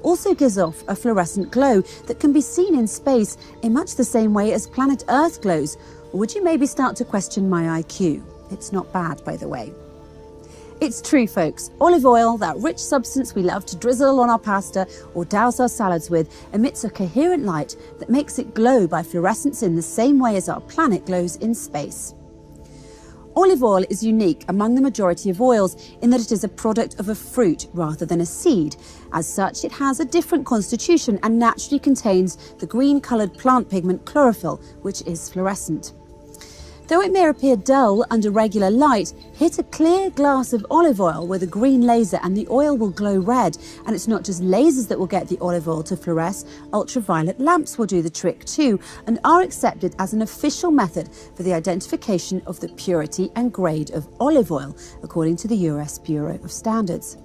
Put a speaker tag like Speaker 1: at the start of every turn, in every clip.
Speaker 1: also gives off a fluorescent glow that can be seen in space in much the same way as planet Earth glows. Or would you maybe start to question my IQ? It's not bad, by the way. It's true, folks. Olive oil, that rich substance we love to drizzle on our pasta or douse our salads with, emits a coherent light that makes it glow by fluorescence in the same way as our planet glows in space. Olive oil is unique among the majority of oils in that it is a product of a fruit rather than a seed. As such, it has a different constitution and naturally contains the green-coloured plant pigment chlorophyll, which is fluorescent. Though it may appear dull under regular light, hit a clear glass of olive oil with a green laser and the oil will glow red. And it's not just lasers that will get the olive oil to fluoresce, ultraviolet lamps will do the trick too and are accepted as an official method for the identification of the purity and grade of olive oil, according to the US Bureau of Standards.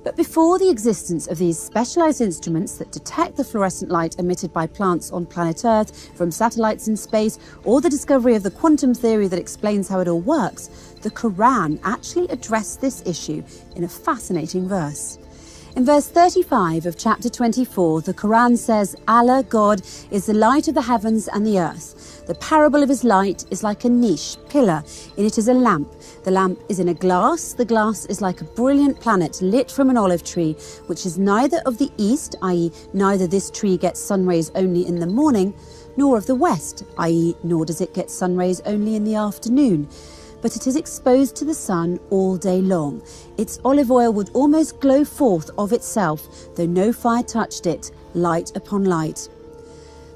Speaker 1: But before the existence of these specialised instruments that detect the fluorescent light emitted by plants on planet Earth from satellites in space, or the discovery of the quantum theory that explains how it all works, the Quran actually addressed this issue in a fascinating verse. In verse 35 of chapter 24, the Quran says, Allah, God, is the light of the heavens and the earth. The parable of his light is like a niche, pillar. In it is a lamp. The lamp is in a glass. The glass is like a brilliant planet lit from an olive tree, which is neither of the east, i.e. neither this tree gets sun rays only in the morning, nor of the west, i.e. nor does it get sun rays only in the afternoon. But it is exposed to the sun all day long. Its olive oil would almost glow forth of itself, though no fire touched it, light upon light.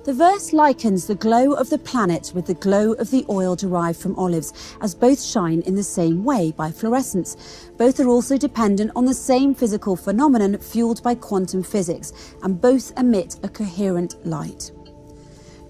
Speaker 1: The verse likens the glow of the planet with the glow of the oil derived from olives, as both shine in the same way by fluorescence. Both are also dependent on the same physical phenomenon fueled by quantum physics, and both emit a coherent light.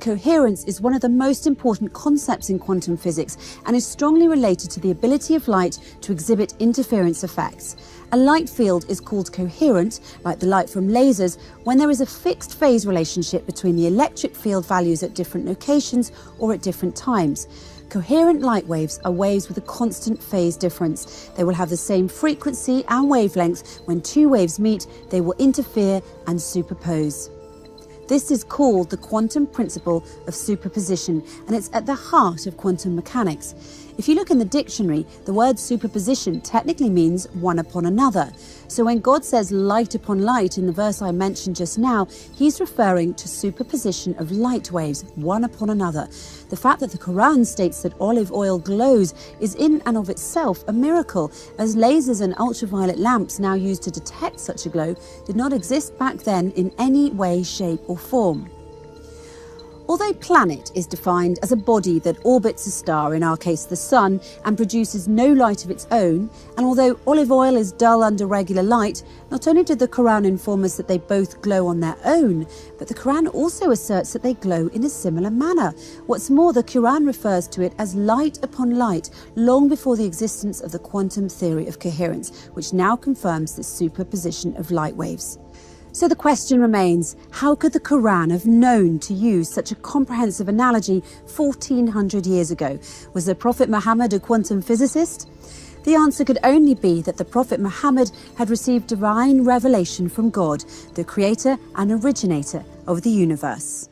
Speaker 1: Coherence is one of the most important concepts in quantum physics and is strongly related to the ability of light to exhibit interference effects. A light field is called coherent, like the light from lasers, when there is a fixed phase relationship between the electric field values at different locations or at different times. Coherent light waves are waves with a constant phase difference. They will have the same frequency and wavelength. When two waves meet, they will interfere and superpose. This is called the quantum principle of superposition, and it's at the heart of quantum mechanics. If you look in the dictionary, the word superposition technically means one upon another. So when God says light upon light in the verse I mentioned just now, he's referring to superposition of light waves, one upon another. The fact that the Quran states that olive oil glows is in and of itself a miracle, as lasers and ultraviolet lamps now used to detect such a glow did not exist back then in any way, shape or form. Although planet is defined as a body that orbits a star, in our case the sun, and produces no light of its own, and although olive oil is dull under regular light, not only did the Quran inform us that they both glow on their own, but the Quran also asserts that they glow in a similar manner. What's more, the Quran refers to it as light upon light, long before the existence of the quantum theory of coherence, which now confirms the superposition of light waves. So the question remains, how could the Quran have known to use such a comprehensive analogy 1400 years ago? Was the Prophet Muhammad a quantum physicist? The answer could only be that the Prophet Muhammad had received divine revelation from God, the creator and originator of the universe.